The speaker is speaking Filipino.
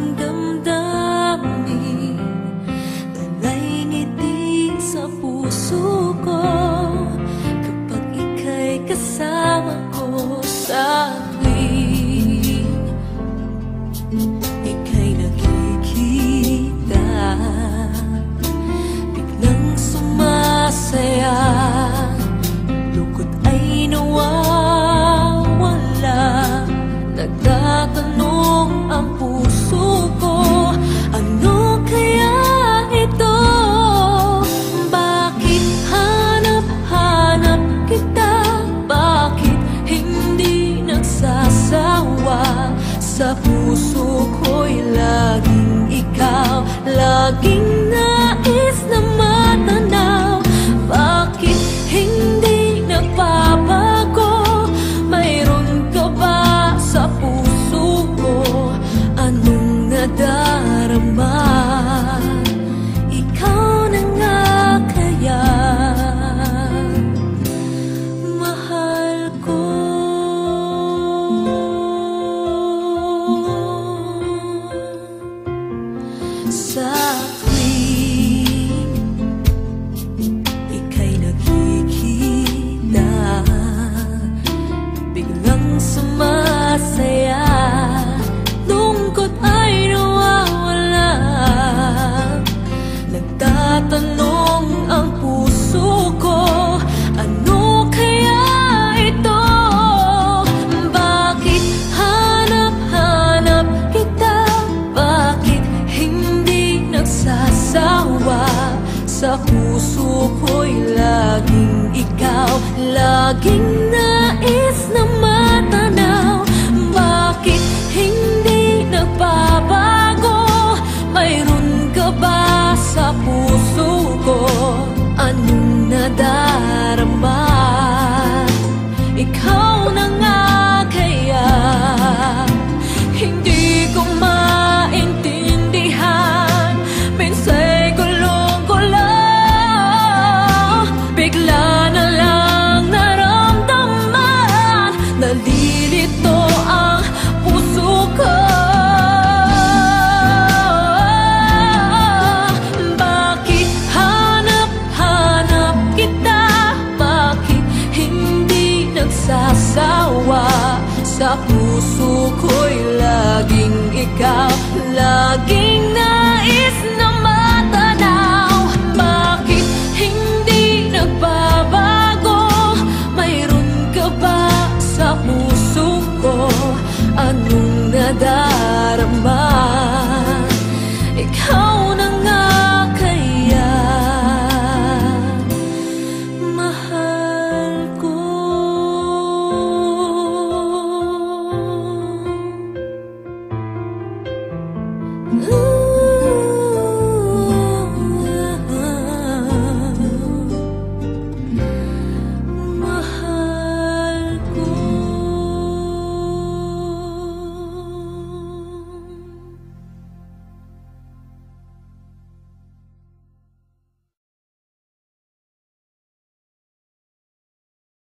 aking damdamin, talay ngiti sa puso ko kapag ika'y kasama ko sa tuwing ika'y nakikita. Biglang sumasaya, lungkot ay nawawala. Nagtatanong ang puso ko, ano kaya ito? Bakit hanap-hanap kita? Bakit hindi nagsasawa? Sa puso ko'y laging ikaw, laging nais na matanaw. Bakit hindi nagbabago? Mayroon ka ba sa puso ko? Anong nadarama? Ikaw na nga kaya, mahal ko. Sa tuwing ika'y nakikita, biglang sumasaya, lungkot ay nawawala. Nagtatanong ang puso ko, ano kaya ito? Bakit hanap-hanap kita? Bakit hindi nagsasawa? Sa puso ko'y laging ikaw, laging nais na matanaw. Bakit hindi nagbabago? Mayroon ka ba sa puso ko? Anong nadarama? Ikaw na nga kaya, hindi ko maintindihan. Minsa'y gulong-gulang, bigla na lang naramdaman. Nalilito ang puso ko. Bakit hanap-hanap kita? Bakit hindi nagsasawa? Sa puso ko'y laging ikaw, laging nais na matanaw. Bakit hindi nagbabago? Mayroon ka ba sa puso ko? Anong nadarama? Ikaw na nga kaya, mahal ko. Ooh.